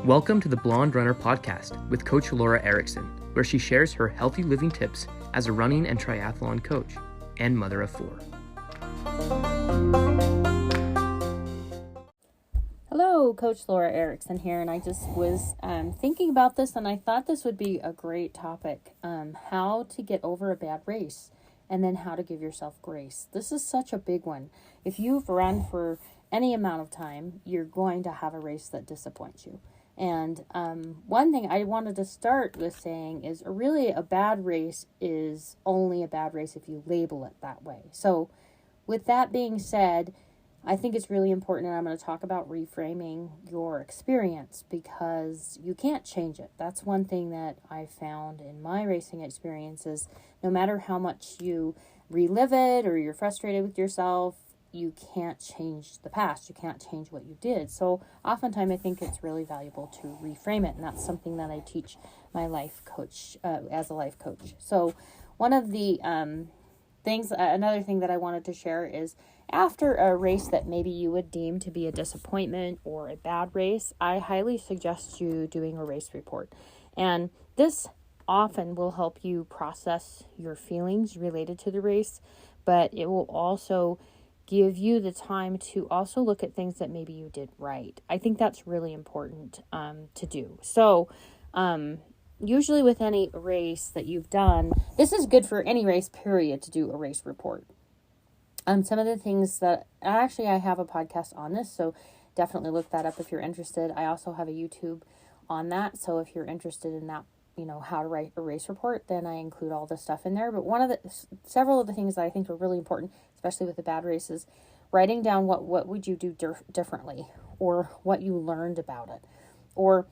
Welcome to the Blonde Runner podcast with Coach Laura Erickson, where she shares her healthy living tips as a running and triathlon coach and mother of 4. Hello, Coach Laura Erickson here, and I just was thinking about this, and I thought this would be a great topic, how to get over a bad race, and then how to give yourself grace. This is such a big one. If you've run for any amount of time, you're going to have a race that disappoints you. And one thing I wanted to start with saying is really a bad race is only a bad race if you label it that way. So with that being said, I think it's really important, and I'm going to talk about reframing your experience because you can't change it. That's one thing that I found in my racing experiences. No matter how much you relive it or you're frustrated with yourself, you can't change the past. You can't change what you did. So oftentimes I think it's really valuable to reframe it. And that's something that I teach my life coach as a life coach. So one of the another thing that I wanted to share is after a race that maybe you would deem to be a disappointment or a bad race, I highly suggest you doing a race report. And this often will help you process your feelings related to the race, but it will also give you the time to also look at things that maybe you did right. I think that's really important to do. So usually with any race that you've done, this is good for any race period to do a race report. Some of the things that I have a podcast on this, so definitely look that up if you're interested. I also have a YouTube on that, so if you're interested in that, how to write a race report, then I include all this stuff in there. But several of the things that I think are really important, especially with the bad races, writing down what would you do differently, or what you learned about it. Or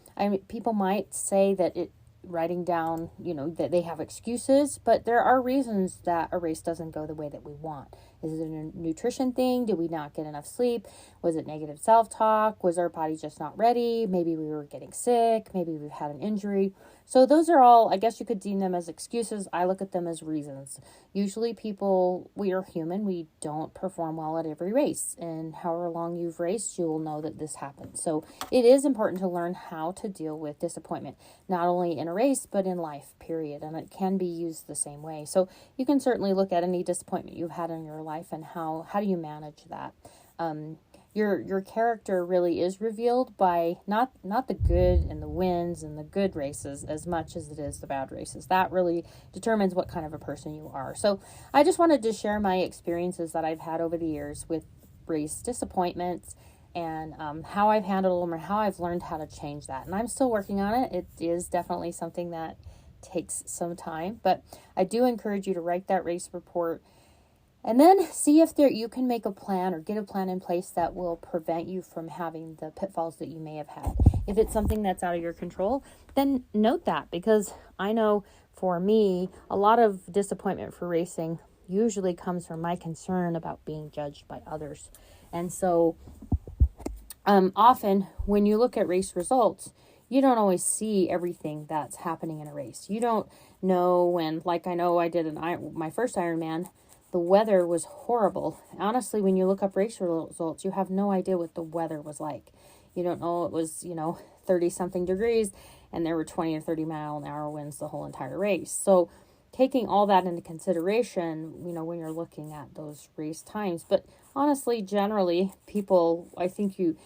people might say that writing down, that they have excuses, but there are reasons that a race doesn't go the way that we want. Is it a nutrition thing? Did we not get enough sleep? Was it negative self-talk? Was our body just not ready? Maybe we were getting sick. Maybe we've had an injury. So those are all, I guess you could deem them as excuses. I look at them as reasons. Usually we are human. We don't perform well at every race. And however long you've raced, you will know that this happens. So it is important to learn how to deal with disappointment, not only in a race, but in life, period. And it can be used the same way. So you can certainly look at any disappointment you've had in your life and how do you manage that. Your character really is revealed by not the good and the wins and the good races as much as it is the bad races. That really determines what kind of a person you are. So I just wanted to share my experiences that I've had over the years with race disappointments and how I've handled them and how I've learned how to change that. And I'm still working on it. It is definitely something that takes some time, but I do encourage you to write that race report. And then see if you can make a plan or get a plan in place that will prevent you from having the pitfalls that you may have had. If it's something that's out of your control, then note that, because I know for me, a lot of disappointment for racing usually comes from my concern about being judged by others. And so often when you look at race results, you don't always see everything that's happening in a race. You don't know when, like I know I did my first Ironman, the weather was horrible. Honestly, when you look up race results, you have no idea what the weather was like. You don't know it was, 30-something degrees, and there were 20 or 30 mile an hour winds the whole entire race. So taking all that into consideration, when you're looking at those race times. But honestly, generally, people, I think you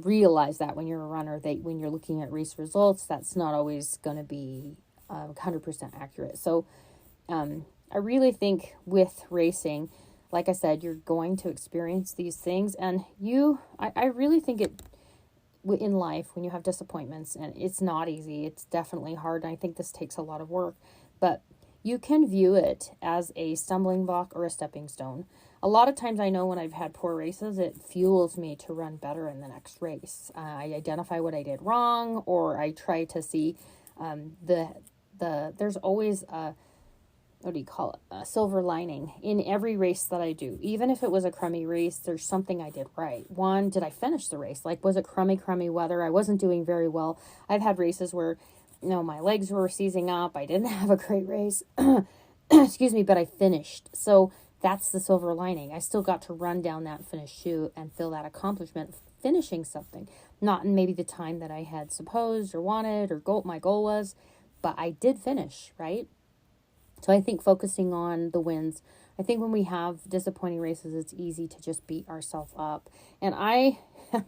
realize that when you're a runner, when you're looking at race results, that's not always going to be 100% accurate. So, I really think with racing, like I said, you're going to experience these things, and I really think in life, when you have disappointments, and it's not easy, it's definitely hard, and I think this takes a lot of work, but you can view it as a stumbling block or a stepping stone. A lot of times I know when I've had poor races, it fuels me to run better in the next race. I identify what I did wrong, or I try to see there's always a silver lining in every race that I do. Even if it was a crummy race, there's something I did right. One, did I finish the race? Like, was it crummy weather? I wasn't doing very well. I've had races where, my legs were seizing up. I didn't have a great race. Excuse me, but I finished. So that's the silver lining. I still got to run down that finished chute and feel that accomplishment finishing something. Not in maybe the time that I had supposed or wanted or my goal was, but I did finish, right? So I think focusing on the wins. I think when we have disappointing races, it's easy to just beat ourselves up. And I am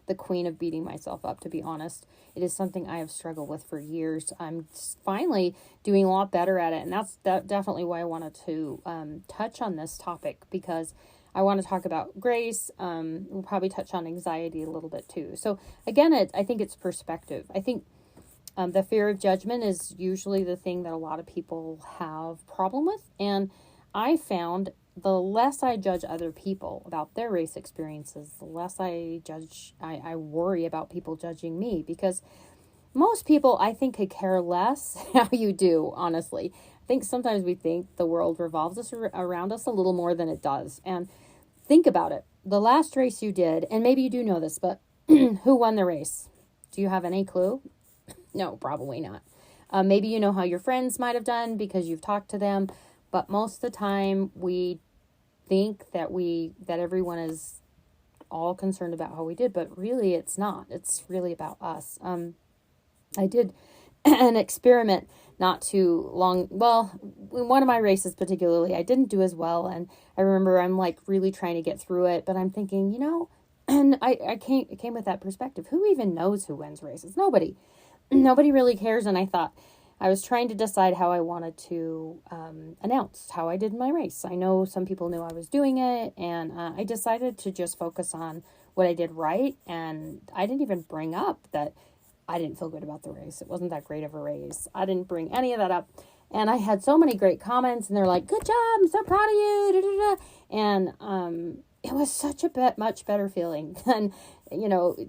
the queen of beating myself up, to be honest. It is something I have struggled with for years. I'm finally doing a lot better at it. And that's definitely why I wanted to touch on this topic, because I want to talk about grace. We'll probably touch on anxiety a little bit too. So again, I think it's perspective. I think the fear of judgment is usually the thing that a lot of people have problem with. And I found the less I judge other people about their race experiences, the less I worry about people judging me, because most people, I think, could care less how you do, honestly. I think sometimes we think the world revolves around us a little more than it does. And think about it. The last race you did, and maybe you do know this, but who won the race? Do you have any clue? No, probably not. Maybe you know how your friends might have done because you've talked to them. But most of the time, we think that everyone is all concerned about how we did, but really it's not. It's really about us. I did an experiment not too long. Well, in one of my races particularly, I didn't do as well, and I remember I'm like really trying to get through it, but I'm thinking, and I came with that perspective. Who even knows who wins races? Nobody really cares. And I thought, I was trying to decide how I wanted to announce how I did my race. I know some people knew I was doing it, and I decided to just focus on what I did right. And I didn't even bring up that I didn't feel good about the race. It wasn't that great of a race. I didn't bring any of that up. And I had so many great comments, and they're like, "Good job, I'm so proud of you." Da, da, da. And it was such a much better feeling than,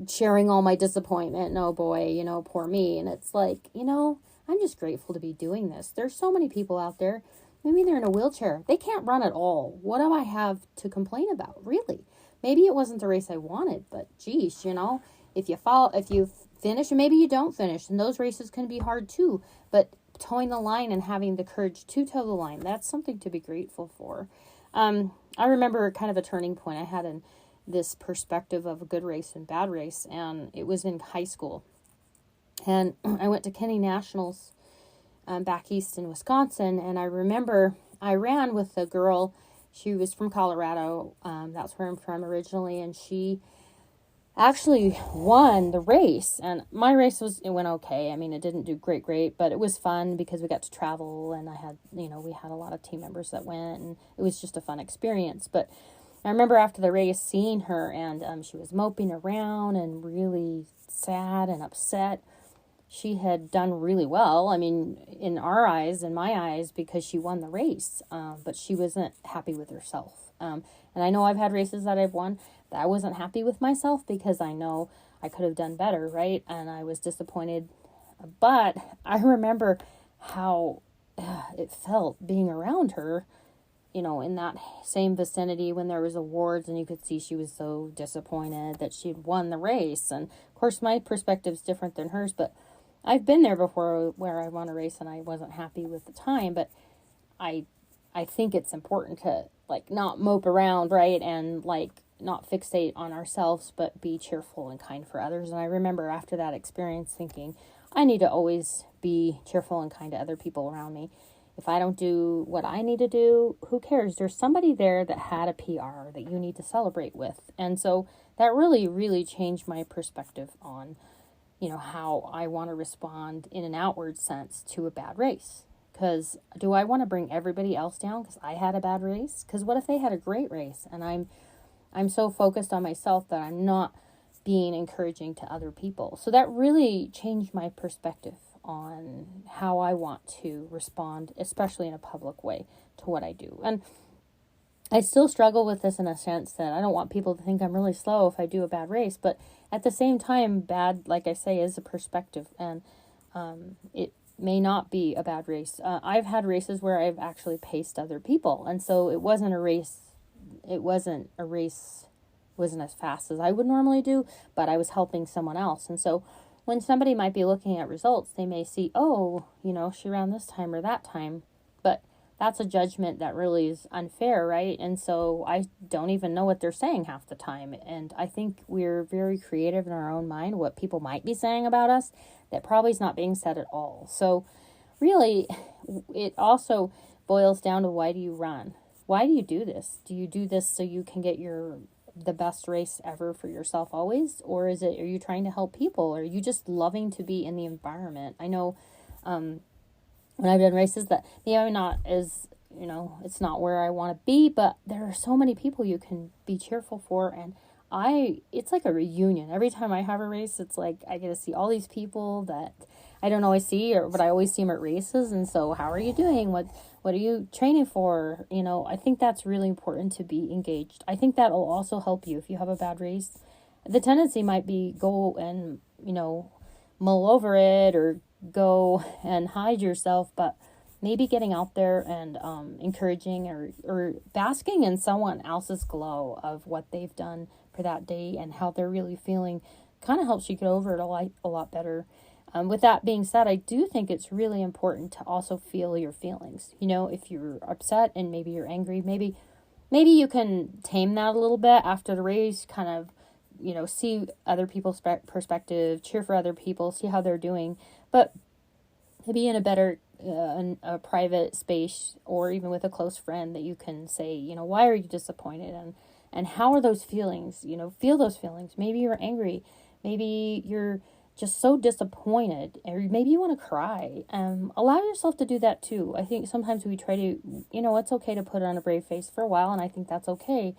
sharing all my disappointment. And oh boy, poor me. And it's like, I'm just grateful to be doing this. There's so many people out there. Maybe they're in a wheelchair. They can't run at all. What do I have to complain about, really? Maybe it wasn't the race I wanted, but geez, if you finish, and maybe you don't finish, and those races can be hard too, but towing the line and having the courage to toe the line, that's something to be grateful for. I remember kind of a turning point I had in this perspective of a good race and bad race, and it was in high school. And I went to Kenny Nationals back east in Wisconsin, and I remember I ran with a girl. She was from Colorado. That's where I'm from originally, and she actually won the race. And my race it went okay. I mean, it didn't do great, but it was fun because we got to travel, and I had, we had a lot of team members that went, and it was just a fun experience. But I remember after the race seeing her, and she was moping around and really sad and upset. She had done really well, I mean, in my eyes, because she won the race, but she wasn't happy with herself. And I know I've had races that I've won that I wasn't happy with myself because I know I could have done better, right? And I was disappointed. But I remember how it felt being around her, in that same vicinity when there was awards, and you could see she was so disappointed that she'd won the race. And of course, my perspective's different than hers, but I've been there before where I won a race and I wasn't happy with the time, but I think it's important to not mope around, right? And not fixate on ourselves, but be cheerful and kind for others. And I remember after that experience thinking, I need to always be cheerful and kind to other people around me. If I don't do what I need to do, who cares? There's somebody there that had a PR that you need to celebrate with. And so that really, really changed my perspective on how I want to respond in an outward sense to a bad race. Because do I want to bring everybody else down because I had a bad race? Because what if they had a great race and I'm so focused on myself that I'm not being encouraging to other people? So that really changed my perspective on how I want to respond, especially in a public way, to what I do. And I still struggle with this in a sense that I don't want people to think I'm really slow if I do a bad race, but at the same time, bad, like I say, is a perspective, and it may not be a bad race. I've had races where I've actually paced other people, and so it wasn't as fast as I would normally do, but I was helping someone else. And so when somebody might be looking at results, they may see, she ran this time or that time, but that's a judgment that really is unfair, right? And so I don't even know what they're saying half the time. And I think we're very creative in our own mind, what people might be saying about us that probably is not being said at all. So really, it also boils down to, why do you run? Why do you do this? Do you do this so you can get the best race ever for yourself always? Or are you trying to help people? Or are you just loving to be in the environment? I know, when I've done races that maybe I'm not as, it's not where I want to be, but there are so many people you can be cheerful for. And it's like a reunion. Every time I have a race, it's like I get to see all these people that I don't always see, but I always see them at races. And so, how are you doing? What are you training for? I think that's really important, to be engaged. I think that'll also help you if you have a bad race. The tendency might be go and, mull over it or go and hide yourself, but maybe getting out there and encouraging or basking in someone else's glow of what they've done for that day and how they're really feeling kind of helps you get over it a lot better. With that being said, I do think it's really important to also feel your feelings. If you're upset and maybe you're angry, maybe you can tame that a little bit after the race, kind of, see other people's perspective, cheer for other people, see how they're doing, but maybe in a better, a private space, or even with a close friend, that you can say, why are you disappointed? And how are those feelings? Feel those feelings. Maybe you're angry. Maybe you're just so disappointed, or maybe you want to cry. Allow yourself to do that too. I think sometimes we try to, it's okay to put on a brave face for a while, and I think that's okay.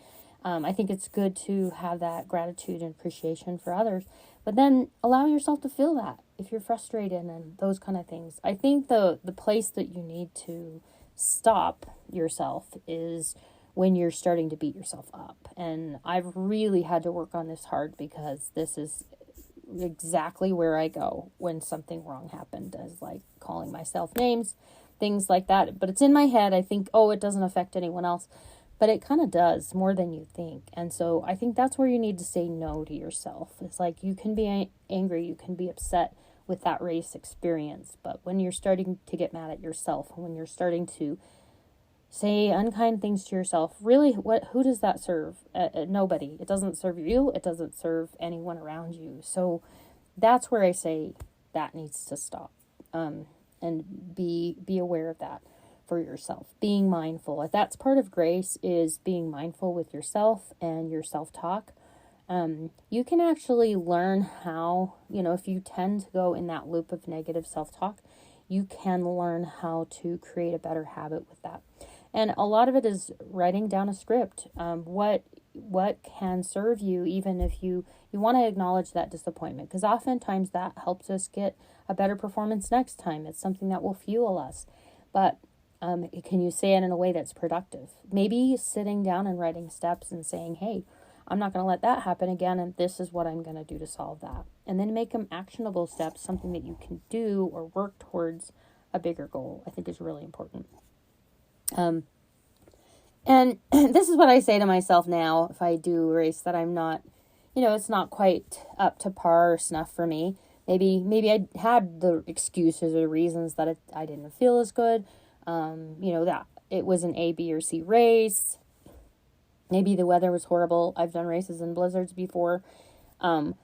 I think it's good to have that gratitude and appreciation for others, but then allow yourself to feel that if you're frustrated and those kind of things. I think the place that you need to stop yourself is when you're starting to beat yourself up. And I've really had to work on this hard, because this is exactly where I go when something wrong happened, as like calling myself names, things like that. But it's in my head. I think, it doesn't affect anyone else. But it kind of does, more than you think. And so I think that's where you need to say no to yourself. It's like, you can be angry, you can be upset with that race experience. But when you're starting to get mad at yourself, when you're starting to say unkind things to yourself, really, who does that serve? Nobody. It doesn't serve you. It doesn't serve anyone around you. So that's where I say that needs to stop. And be aware of that for yourself. Being mindful. That's part of grace, is being mindful with yourself and your self-talk. You can actually learn how, if you tend to go in that loop of negative self-talk, you can learn how to create a better habit with that. And a lot of it is writing down a script. What can serve you, even if you want to acknowledge that disappointment, because oftentimes that helps us get a better performance next time. It's something that will fuel us. But can you say it in a way that's productive? Maybe sitting down and writing steps and saying, hey, I'm not going to let that happen again, and this is what I'm going to do to solve that. And then make them actionable steps, something that you can do or work towards a bigger goal, I think is really important. And this is what I say to myself now if I do a race that I'm not, it's not quite up to par or snuff for me. Maybe I had the excuses or reasons that I didn't feel as good. That it was an A, B, or C race. Maybe the weather was horrible. I've done races in blizzards before. But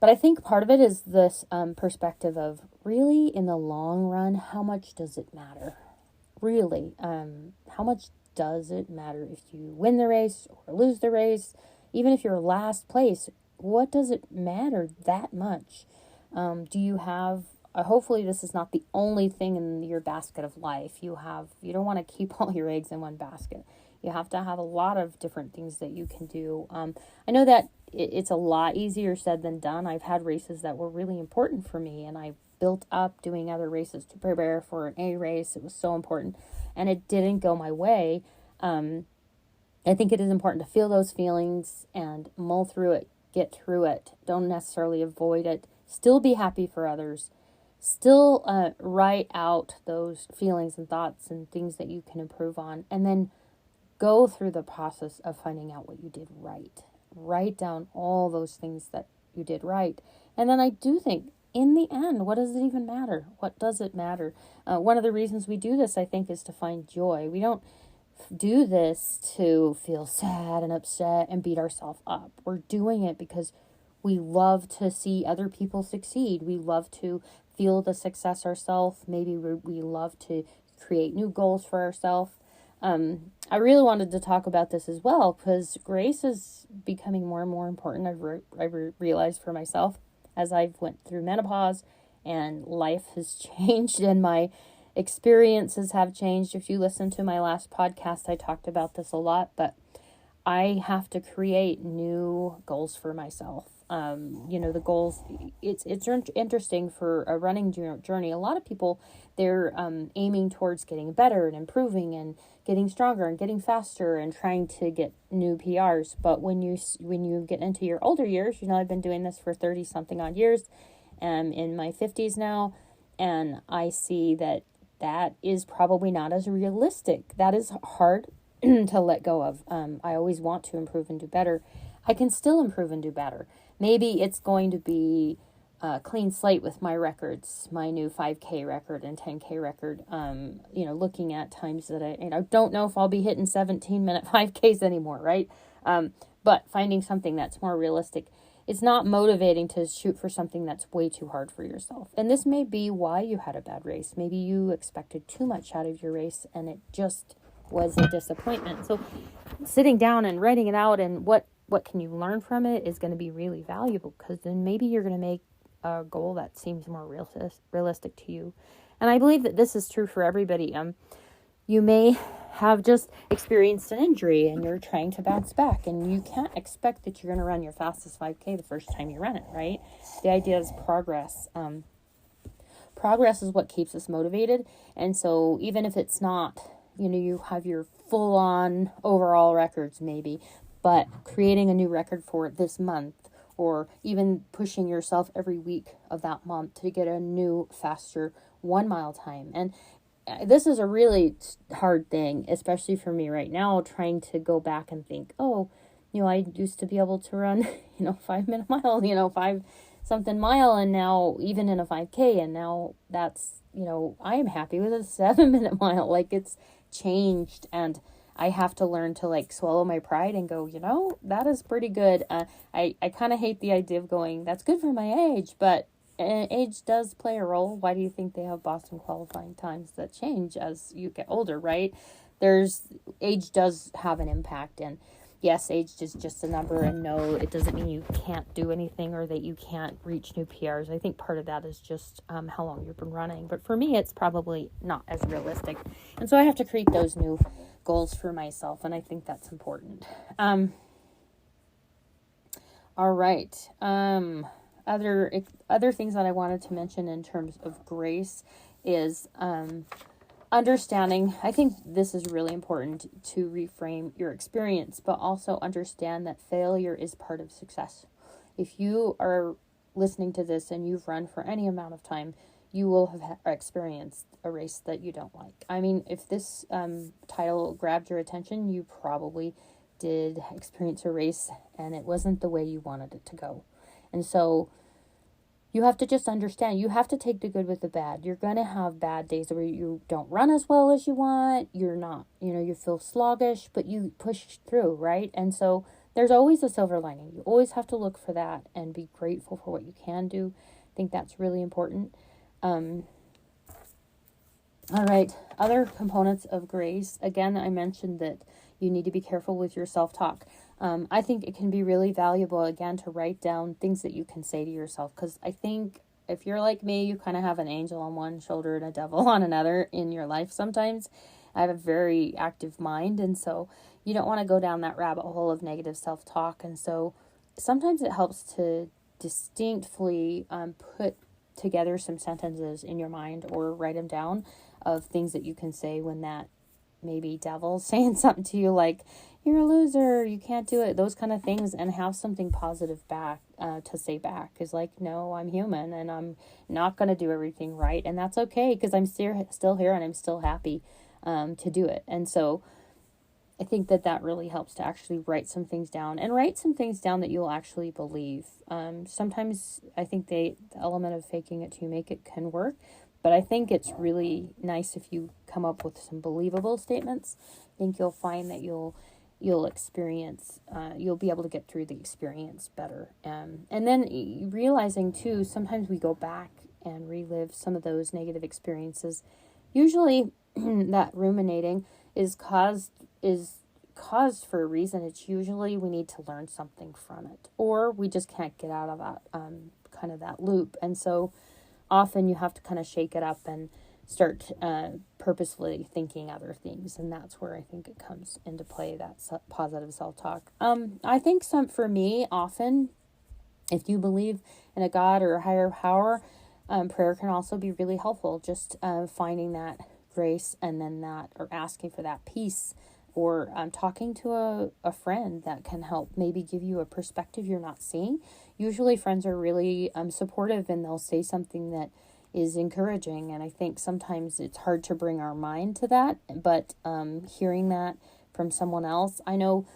I think part of it is this perspective of, really, in the long run, how much does it matter? Really, how much does it matter if you win the race or lose the race? Even if you're last place, what does it matter that much? Do you have, hopefully this is not the only thing in your basket of life. You don't want to keep all your eggs in one basket. You have to have a lot of different things that you can do. I know that it's a lot easier said than done. I've had races that were really important for me, and I built up doing other races to prepare for an A race. It was so important, and it didn't go my way. I think it is important to feel those feelings and mull through it, get through it. Don't necessarily avoid it. Still be happy for others. Still write out those feelings and thoughts and things that you can improve on, and then go through the process of finding out what you did right. Write down all those things that you did right. And then I do think in the end, what does it even matter? What does it matter? One of the reasons we do this, I think, is to find joy. We don't do this to feel sad and upset and beat ourselves up. We're doing it because we love to see other people succeed. We love to feel the success ourselves. Maybe we love to create new goals for ourselves. I really wanted to talk about this as well because grace is becoming more and more important. I've realized for myself as I've went through menopause and life has changed and my experiences have changed. If you listen to my last podcast, I talked about this a lot, but I have to create new goals for myself. The goals, it's interesting for a running journey. A lot of people, they're aiming towards getting better and improving and getting stronger and getting faster and trying to get new PRs. But when you get into your older years, I've been doing this for 30 something odd years, and in my 50s now, and I see that is probably not as realistic. That is hard to let go of. I always want to improve and do better. I can still improve and do better. Maybe it's going to be a clean slate with my records, my new 5K record and 10K record. Looking at times that I don't know if I'll be hitting 17-minute 5Ks anymore, right? But finding something that's more realistic. It's not motivating to shoot for something that's way too hard for yourself. And this may be why you had a bad race. Maybe you expected too much out of your race and it just was a disappointment. So sitting down and writing it out and what can you learn from it is going to be really valuable, because then maybe you're going to make a goal that seems more realistic to you. And I believe that this is true for everybody. You may have just experienced an injury and you're trying to bounce back, and you can't expect that you're going to run your fastest 5K the first time you run it, right? The idea is progress. Progress is what keeps us motivated. And so even if it's not, you have your full-on overall records maybe, but creating a new record for this month, or even pushing yourself every week of that month to get a new, faster 1 mile time. And this is a really hard thing, especially for me right now, trying to go back and think, I used to be able to run, 5-minute mile, 5 something mile, and now even in a 5K, and now that's, I am happy with a 7-minute mile. Like, it's changed, and I have to learn to swallow my pride and go, that is pretty good. I kind of hate the idea of going, that's good for my age, but age does play a role. Why do you think they have Boston qualifying times that change as you get older, right? Age does have an impact, and yes, age is just a number, and no, it doesn't mean you can't do anything or that you can't reach new PRs. I think part of that is just how long you've been running, but for me, it's probably not as realistic, and so I have to create those new goals for myself, and I think that's important. All right. Other things that I wanted to mention in terms of grace is understanding. I think this is really important to reframe your experience, but also understand that failure is part of success. If you are listening to this and you've run for any amount of time, you will have experienced a race that you don't like. I mean, if this title grabbed your attention, you probably did experience a race and it wasn't the way you wanted it to go. And so you have to just understand, you have to take the good with the bad. You're going to have bad days where you don't run as well as you want. You're not, you feel sluggish, but you push through, right? And so there's always a silver lining. You always have to look for that and be grateful for what you can do. I think that's really important. All right, other components of grace. Again, I mentioned that you need to be careful with your self-talk. I think it can be really valuable, again, to write down things that you can say to yourself, because I think if you're like me, you kind of have an angel on one shoulder and a devil on another in your life sometimes. I have a very active mind, and so you don't want to go down that rabbit hole of negative self-talk, and so sometimes it helps to distinctly put together some sentences in your mind or write them down of things that you can say when that maybe devil's saying something to you like, you're a loser, you can't do it, those kind of things, and have something positive back to say back. Is like, no, I'm human and I'm not going to do everything right, and that's okay, because I'm still here and I'm still happy to do it. And so I think that really helps to actually write some things down, and write some things down that you'll actually believe. Sometimes I think the element of faking it till you make it can work, but I think it's really nice if you come up with some believable statements. I think you'll find that you'll experience, you'll be able to get through the experience better. And then realizing too, sometimes we go back and relive some of those negative experiences. Usually that ruminating is caused for a reason. It's usually we need to learn something from it, or we just can't get out of that kind of that loop. And so often you have to kind of shake it up and start purposefully thinking other things, and that's where I think it comes into play, that positive self-talk. I think for me, often, if you believe in a God or a higher power, prayer can also be really helpful. Just finding that grace, and then that, or asking for that peace, or talking to a friend that can help maybe give you a perspective you're not seeing. Usually friends are really supportive, and they'll say something that is encouraging, and I think sometimes it's hard to bring our mind to that, but hearing that from someone else. I know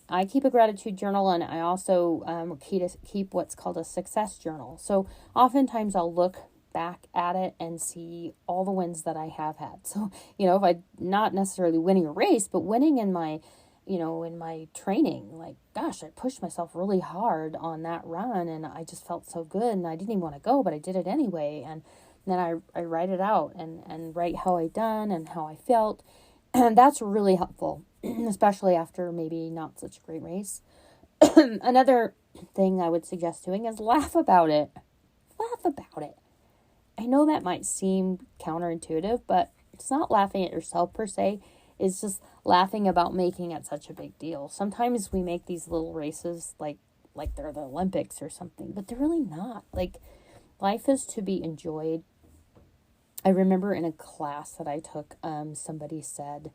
I keep a gratitude journal, and I also keep what's called a success journal. So oftentimes I'll look back at it and see all the wins that I have had. So, if I, not necessarily winning a race, but winning in my, in my training, like, gosh, I pushed myself really hard on that run, and I just felt so good, and I didn't even want to go, but I did it anyway. And then I write it out and write how I done and how I felt. And that's really helpful, especially after maybe not such a great race. Another thing I would suggest doing is laugh about it. Laugh about it. I know that might seem counterintuitive, but it's not laughing at yourself per se. It's just laughing about making it such a big deal. Sometimes we make these little races like they're the Olympics or something, but they're really not. Like, life is to be enjoyed. I remember in a class that I took, somebody said,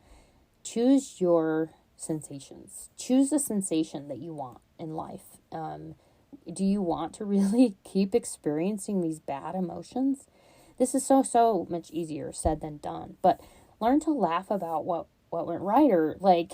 choose your sensations. Choose the sensation that you want in life. Do you want to really keep experiencing these bad emotions? This is so much easier said than done. But learn to laugh about what went right. Or, like,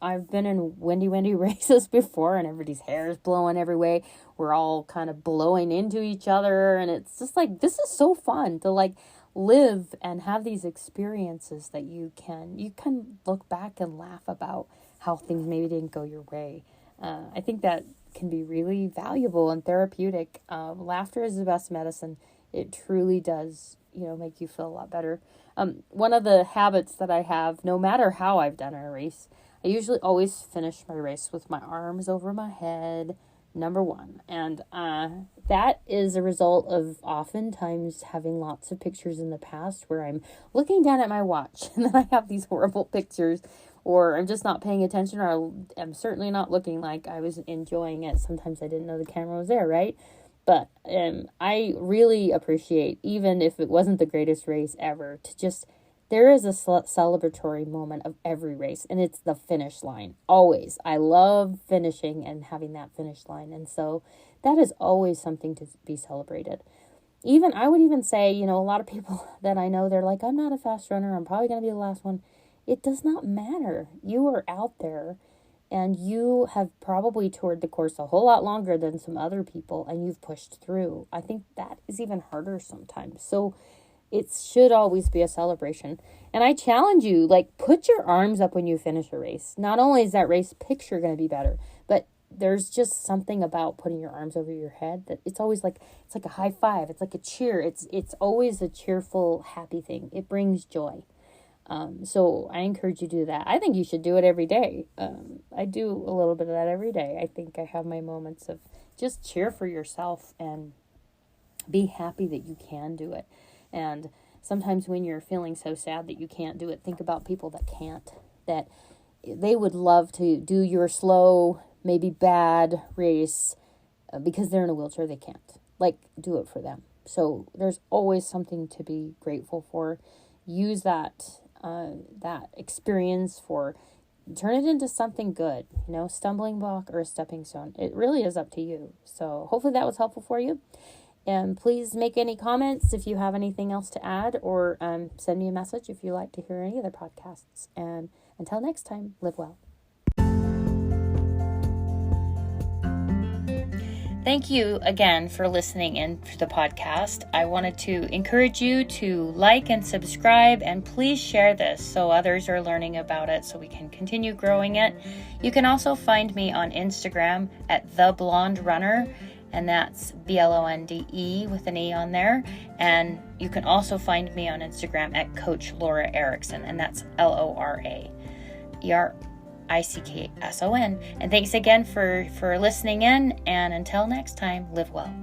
I've been in windy races before, and everybody's hair is blowing every way. We're all kind of blowing into each other, and it's just like, this is so fun to, like, live and have these experiences that you can look back and laugh about how things maybe didn't go your way. I think that can be really valuable and therapeutic. Laughter is the best medicine. It truly does, make you feel a lot better. One of the habits that I have, no matter how I've done a race, I usually always finish my race with my arms over my head, number one. And that is a result of oftentimes having lots of pictures in the past where I'm looking down at my watch and then I have these horrible pictures, or I'm just not paying attention, or I'm certainly not looking like I was enjoying it. Sometimes I didn't know the camera was there, right? But I really appreciate, even if it wasn't the greatest race ever, to just, there is a celebratory moment of every race, and it's the finish line. Always. I love finishing and having that finish line. And so that is always something to be celebrated. I would even say, a lot of people that I know, they're like, I'm not a fast runner. I'm probably going to be the last one. It does not matter. You are out there, and you have probably toured the course a whole lot longer than some other people, and you've pushed through. I think that is even harder sometimes. So it should always be a celebration. And I challenge you, like, put your arms up when you finish a race. Not only is that race picture going to be better, but there's just something about putting your arms over your head that it's always like, it's like a high five. It's like a cheer. It's always a cheerful, happy thing. It brings joy. So I encourage you to do that. I think you should do it every day. I do a little bit of that every day. I think I have my moments of just cheer for yourself and be happy that you can do it. And sometimes when you're feeling so sad that you can't do it, think about people that can't, that they would love to do your slow, maybe bad race because they're in a wheelchair. They can't. Like, do it for them. So there's always something to be grateful for. Use that experience for, turn it into something good, stumbling block or a stepping stone. It really is up to you. So hopefully that was helpful for you. And please make any comments if you have anything else to add, or send me a message if you like to hear any other podcasts. And until next time, live well. Thank you again for listening in to the podcast. I wanted to encourage you to like and subscribe, and please share this so others are learning about it so we can continue growing it. You can also find me on Instagram at The Blonde Runner, and that's BLONDE with an E on there. And you can also find me on Instagram at Coach Laura Erickson, and that's LORAERICKSON. And thanks again for listening in, and until next time, live well.